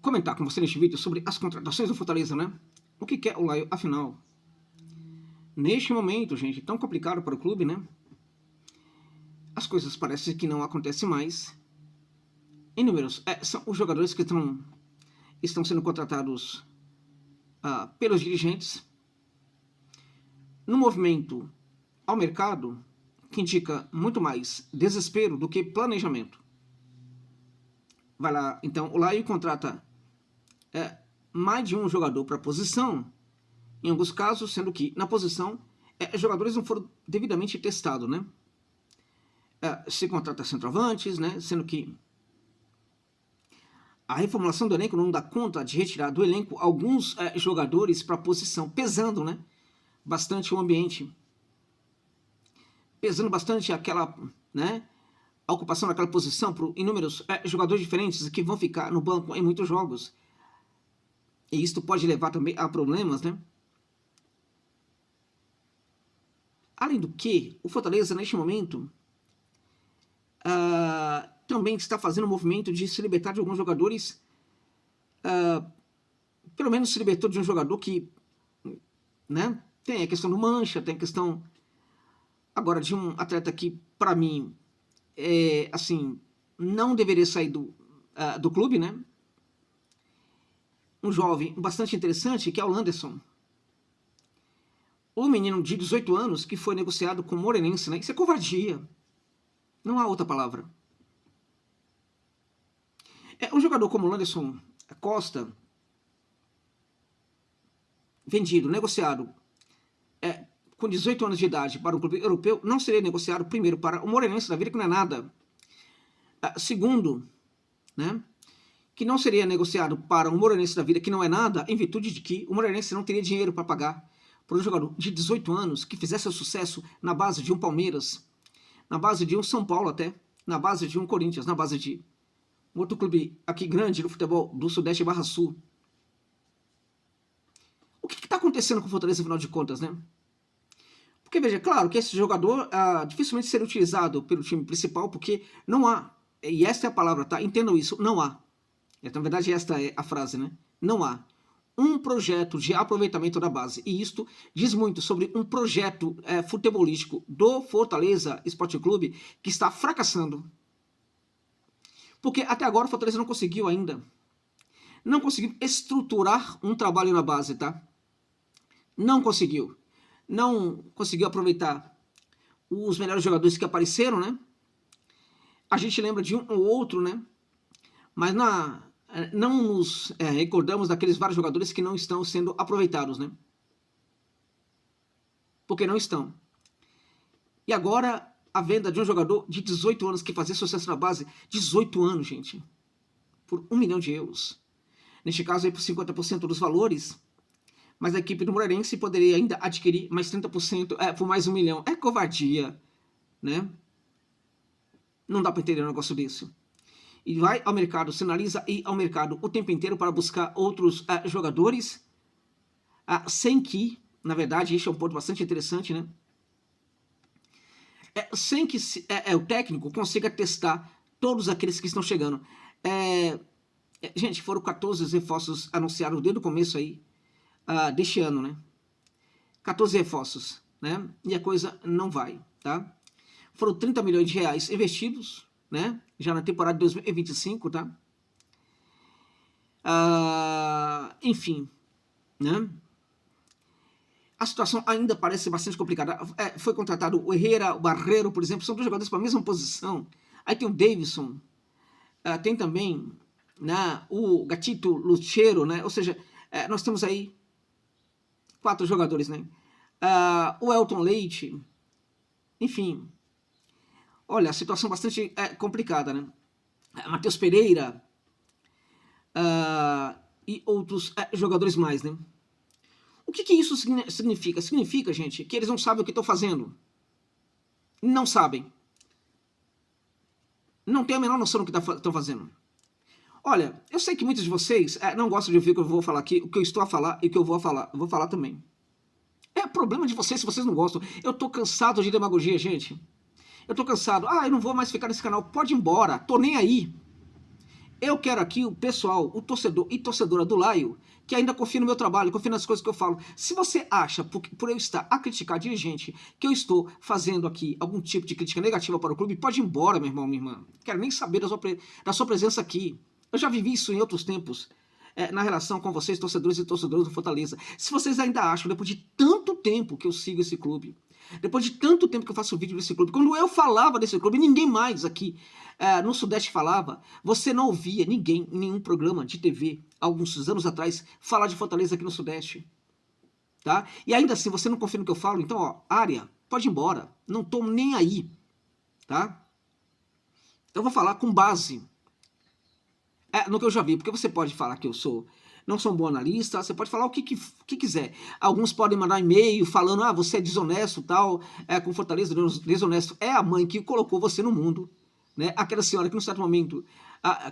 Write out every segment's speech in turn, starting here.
comentar com você neste vídeo sobre as contratações do Fortaleza, né? O que quer o Laio, afinal? Neste momento, gente, tão complicado para o clube, né? As coisas parecem que não acontecem mais. Inúmeros são os jogadores que estão sendo contratados pelos dirigentes. No movimento ao mercado, que indica muito mais desespero do que planejamento. Vai lá, então, o Laio contrata mais de um jogador para a posição, em alguns casos, sendo que na posição jogadores não foram devidamente testados, né? Se contrata centroavantes, né? Sendo que a reformulação do elenco não dá conta de retirar do elenco alguns jogadores para a posição, pesando, né? Bastante o ambiente, pesando bastante aquela, né? A ocupação daquela posição por inúmeros jogadores diferentes que vão ficar no banco em muitos jogos. E isso pode levar também a problemas, né? Além do que, o Fortaleza, neste momento, também está fazendo um movimento de se libertar de alguns jogadores. Pelo menos se libertou de um jogador que, né, tem a questão do Mancha, tem a questão agora de um atleta que, para mim, assim, não deveria sair do clube, né? Um jovem bastante interessante, que é o Landerson. O menino de 18 anos que foi negociado com o Moreirense, né? Isso é covardia. Não há outra palavra. Um jogador como o Landerson Costa, vendido, negociado, com 18 anos de idade para um clube europeu, não seria negociado, primeiro, para o Moreirense da vida, que não é nada. Segundo, né, que não seria negociado para um Moreirense da vida, que não é nada, em virtude de que o Moreirense não teria dinheiro para pagar por um jogador de 18 anos que fizesse sucesso na base de um Palmeiras, na base de um São Paulo até, na base de um Corinthians, na base de um outro clube aqui grande no futebol do Sudeste Barra Sul. O que está acontecendo com o Fortaleza, afinal de contas, né? Porque, veja, claro que esse jogador dificilmente será utilizado pelo time principal, porque não há, e esta é a palavra, tá? Entendam isso, não há. Na verdade, esta é a frase, né? Não há um projeto de aproveitamento da base. E isto diz muito sobre um projeto futebolístico do Fortaleza Esporte Clube que está fracassando. Porque até agora o Fortaleza não conseguiu ainda. Não conseguiu estruturar um trabalho na base, tá? Não conseguiu. Não conseguiu aproveitar os melhores jogadores que apareceram, né? A gente lembra de um ou outro, né? Mas não nos recordamos daqueles vários jogadores que não estão sendo aproveitados, né? Porque não estão. E agora, a venda de um jogador de 18 anos que fazia sucesso na base, 18 anos, gente, por 1 milhão de euros. Neste caso, aí por 50% dos valores, mas a equipe do Moreirense poderia ainda adquirir mais 30% por mais 1 milhão. É covardia, né? Não dá para entender um negócio desse. E vai ao mercado, sinaliza ir ao mercado o tempo inteiro para buscar outros jogadores, sem que, na verdade, isso é um ponto bastante interessante, né? Sem que o técnico consiga testar todos aqueles que estão chegando. Gente, foram 14 reforços anunciados desde o começo aí deste ano, né? 14 reforços, né? E a coisa não vai, tá? Foram 30 milhões de reais investidos, né? Já na temporada de 2025, tá? Enfim, né? A situação ainda parece bastante complicada. Foi contratado o Herrera, o Barreiro, por exemplo, são dois jogadores para a mesma posição. Aí tem o Davidson, tem também, né, o Gatito Lucheiro, né? Ou seja, nós temos aí 4 jogadores, né? O Elton Leite, enfim. Olha, a situação bastante complicada, né? Matheus Pereira e outros jogadores mais, né? O que isso significa? Significa, gente, que eles não sabem o que estão fazendo. Não sabem. Não têm a menor noção do que estão fazendo. Olha, eu sei que muitos de vocês não gostam de ouvir o que eu vou falar aqui, o que eu estou a falar e o que eu vou falar. Eu vou falar também. É problema de vocês se vocês não gostam. Eu tô cansado de demagogia, gente. Eu tô cansado. Eu não vou mais ficar nesse canal. Pode ir embora. Tô nem aí. eu quero aqui o pessoal, o torcedor e torcedora do Laio, que ainda confia no meu trabalho, confia nas coisas que eu falo. Se você acha, por eu estar a criticar dirigente, que eu estou fazendo aqui algum tipo de crítica negativa para o clube, pode ir embora, meu irmão, minha irmã. Quero nem saber da sua presença aqui. Eu já vivi isso em outros tempos, na relação com vocês, torcedores e torcedoras do Fortaleza. Se vocês ainda acham, depois de tanto tempo que eu sigo esse clube, depois de tanto tempo que eu faço vídeo desse clube, quando eu falava desse clube, ninguém mais aqui no Sudeste falava, você não ouvia ninguém em nenhum programa de TV, alguns anos atrás, falar de Fortaleza aqui no Sudeste. Tá? E ainda assim, você não confia no que eu falo, então, ó, área, pode ir embora, não tô nem aí. Tá? Eu vou falar com base no que eu já vi, porque você pode falar que eu não sou um bom analista, você pode falar o que quiser. Alguns podem mandar e-mail falando, você é desonesto, tal, com Fortaleza, desonesto. É a mãe que colocou você no mundo, né? Aquela senhora que, num certo momento,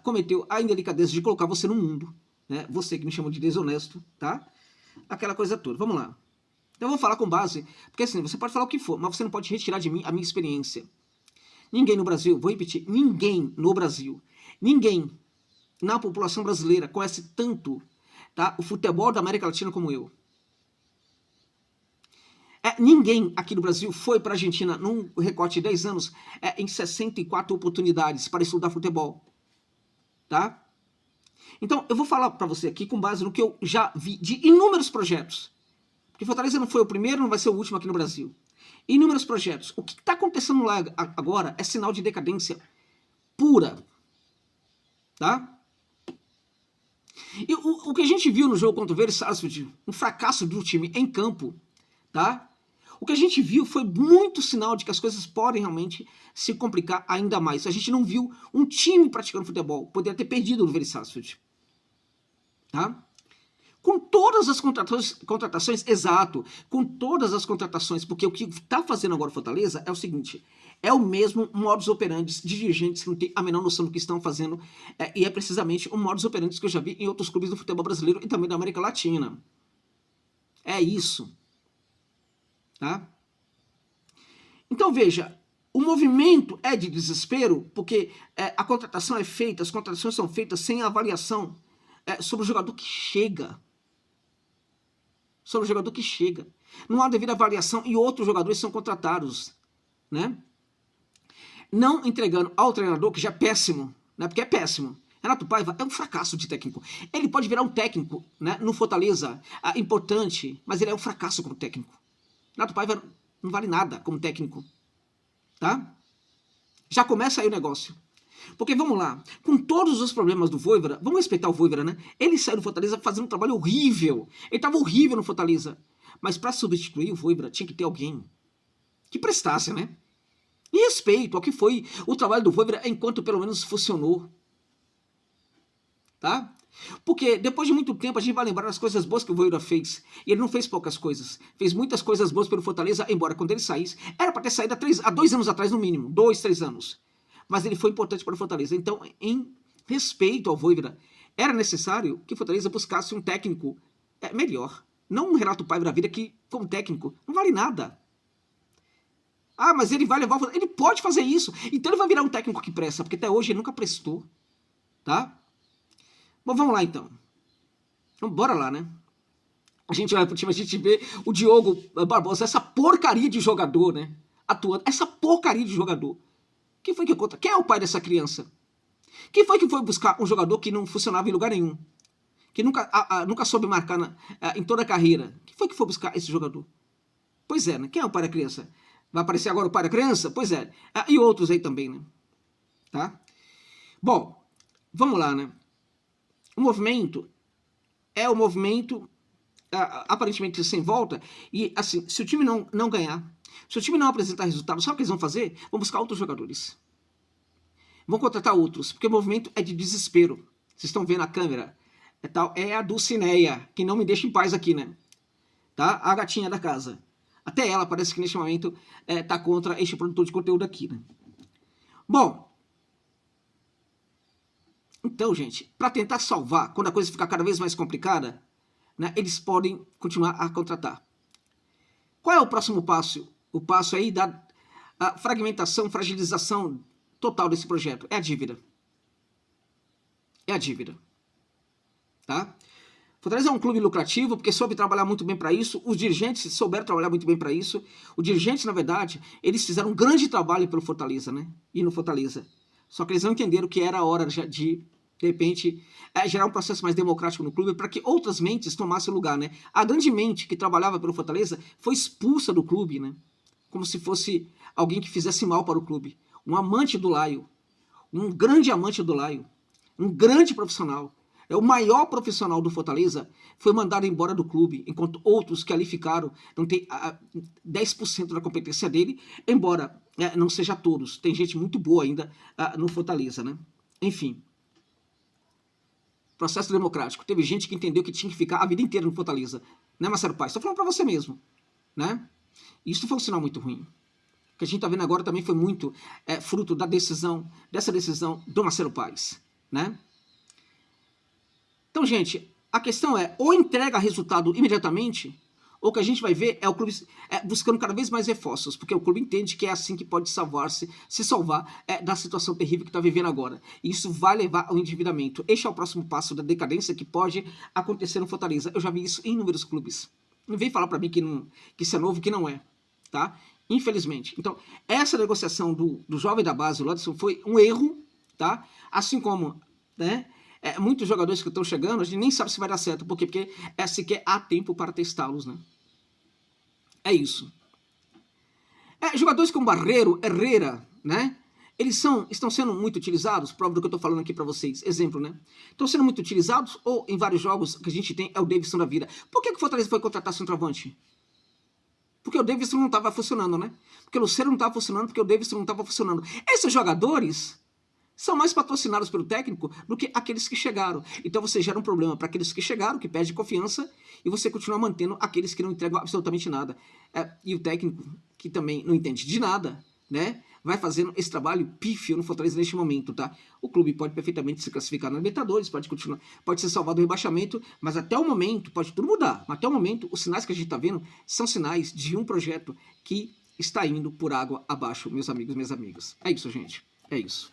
cometeu a indelicadeza de colocar você no mundo, né? Você que me chamou de desonesto, tá? Aquela coisa toda. Vamos lá. Então eu vou falar com base, porque assim, você pode falar o que for, mas você não pode retirar de mim a minha experiência. Ninguém no Brasil, vou repetir, ninguém no Brasil, ninguém na população brasileira conhece tanto, tá, o futebol da América Latina como eu. Ninguém aqui no Brasil foi para a Argentina num recorte de 10 anos em 64 oportunidades para estudar futebol. Tá? Então, eu vou falar para você aqui com base no que eu já vi de inúmeros projetos. Porque Fortaleza não foi o primeiro, não vai ser o último aqui no Brasil. Inúmeros projetos. O que está acontecendo lá agora é sinal de decadência pura. Tá? E o que a gente viu no jogo contra o Vélez Sarsfield, um fracasso do time em campo, tá? O que a gente viu foi muito sinal de que as coisas podem realmente se complicar ainda mais. A gente não viu um time praticando futebol. Poderia ter perdido no Vélez Sarsfield. Tá? Com todas as contratações, exato, com todas as contratações, porque o que está fazendo agora o Fortaleza é o seguinte, é o mesmo modus operandi de dirigentes que não tem a menor noção do que estão fazendo, e é precisamente o modus operandi que eu já vi em outros clubes do futebol brasileiro e também da América Latina. É isso. Tá? Então veja, o movimento é de desespero, porque a contratação é feita, as contratações são feitas sem avaliação sobre o jogador que chega. Sobre o jogador que chega. Não há devida avaliação e outros jogadores são contratados, né? Não entregando ao treinador, que já é péssimo, né? Porque é péssimo. Renato Paiva é um fracasso de técnico. Ele pode virar um técnico, né, no Fortaleza, importante, mas ele é um fracasso como técnico. Renato Paiva não vale nada como técnico. Tá? Já começa aí o negócio. Porque, vamos lá, com todos os problemas do Vojvoda, vamos respeitar o Vojvoda, né? Ele saiu do Fortaleza fazendo um trabalho horrível. Ele estava horrível no Fortaleza. Mas para substituir o Vojvoda, tinha que ter alguém que prestasse, né? E respeito ao que foi o trabalho do Vojvoda enquanto pelo menos funcionou. Tá? Porque depois de muito tempo a gente vai lembrar das coisas boas que o Vojvoda fez. E ele não fez poucas coisas. Fez muitas coisas boas pelo Fortaleza, embora quando ele saísse, era para ter saído há 2 anos atrás no mínimo. 2, 3 anos. Mas ele foi importante para o Fortaleza. Então, em respeito ao Vojvoda, era necessário que o Fortaleza buscasse um técnico melhor. Não um Renato Paiva da vida que, como técnico, não vale nada. Mas ele vai levar o Fortaleza. Ele pode fazer isso. Então ele vai virar um técnico que presta, porque até hoje ele nunca prestou. Tá? Bom, vamos lá então. Então, bora lá, né? A gente vai pro time, a gente vê o Diogo Barbosa, essa porcaria de jogador, né? Atuando. Essa porcaria de jogador. Quem foi que conta? Quem é o pai dessa criança? Quem foi que foi buscar um jogador que não funcionava em lugar nenhum? Que nunca soube marcar em toda a carreira? Quem foi que foi buscar esse jogador? Pois é, né? Quem é o pai da criança? Vai aparecer agora o pai da criança? Pois é. E outros aí também, né? Tá? Bom, vamos lá, né? O movimento é o movimento aparentemente sem volta. E assim, se o time não ganhar, se o time não apresentar resultado, sabe o que eles vão fazer? Vão buscar outros jogadores. Vão contratar outros, porque o movimento é de desespero. Vocês estão vendo a câmera? É a Dulcineia, que não me deixa em paz aqui, né? Tá? A gatinha da casa. Até ela parece que neste momento tá contra este produtor de conteúdo aqui, né? Bom, então, gente, para tentar salvar, quando a coisa ficar cada vez mais complicada, né, eles podem continuar a contratar. Qual é o próximo passo? O passo aí da fragmentação, fragilização total desse projeto. É a dívida. é a dívida. Tá? Fortaleza é um clube lucrativo porque soube trabalhar muito bem para isso, os dirigentes souberam trabalhar muito bem para isso. Os dirigentes, na verdade, eles fizeram um grande trabalho pelo Fortaleza, né? E no Fortaleza. Só que eles não entenderam que era a hora de repente, gerar um processo mais democrático no clube para que outras mentes tomassem lugar, né? A grande mente que trabalhava pelo Fortaleza foi expulsa do clube, né? Como se fosse alguém que fizesse mal para o clube. Um amante do Laio, um grande amante do Laio, um grande profissional. É o maior profissional do Fortaleza, foi mandado embora do clube, enquanto outros que ali ficaram não tem 10% da competência dele, embora não seja todos. Tem gente muito boa ainda no Fortaleza, né? Enfim. Processo democrático. Teve gente que entendeu que tinha que ficar a vida inteira no Fortaleza. Né, Marcelo Paes? Estou falando para você mesmo. Né? Isso foi um sinal muito ruim. O que a gente está vendo agora também foi muito fruto dessa decisão do Marcelo Paes. Né? Então, gente, a questão é ou entrega resultado imediatamente, ou o que a gente vai ver é o clube buscando cada vez mais reforços, porque o clube entende que é assim que pode se salvar da situação terrível que está vivendo agora. E isso vai levar ao endividamento. Este é o próximo passo da decadência que pode acontecer no Fortaleza. Eu já vi isso em inúmeros clubes. Não vem falar para mim que isso é novo, que não é. Tá? Infelizmente. Então, essa negociação do jovem da base, o Lodson, foi um erro, tá? Assim como, né? Muitos jogadores que estão chegando, a gente nem sabe se vai dar certo. Por quê? Porque sequer há tempo para testá-los, né? É isso. Jogadores como Barreiro, Herrera, né? Eles estão sendo muito utilizados, prova do que eu estou falando aqui para vocês. Exemplo, né? Estão sendo muito utilizados, ou em vários jogos que a gente tem, é o Davidson da vida. Por que o Fortaleza foi contratar centroavante? Porque o Davidson não estava funcionando, né? Porque o Lucero não estava funcionando, porque o Davidson não estava funcionando. Esses jogadores são mais patrocinados pelo técnico do que aqueles que chegaram. Então você gera um problema para aqueles que chegaram, que perdem confiança, e você continua mantendo aqueles que não entregam absolutamente nada. E o técnico, que também não entende de nada, né, vai fazendo esse trabalho pífio no Fortaleza neste momento, tá? O clube pode perfeitamente se classificar na Libertadores, pode ser salvado do rebaixamento, mas até o momento, pode tudo mudar, mas até o momento, os sinais que a gente está vendo são sinais de um projeto que está indo por água abaixo, meus amigos, minhas amigas. É isso, gente. É isso.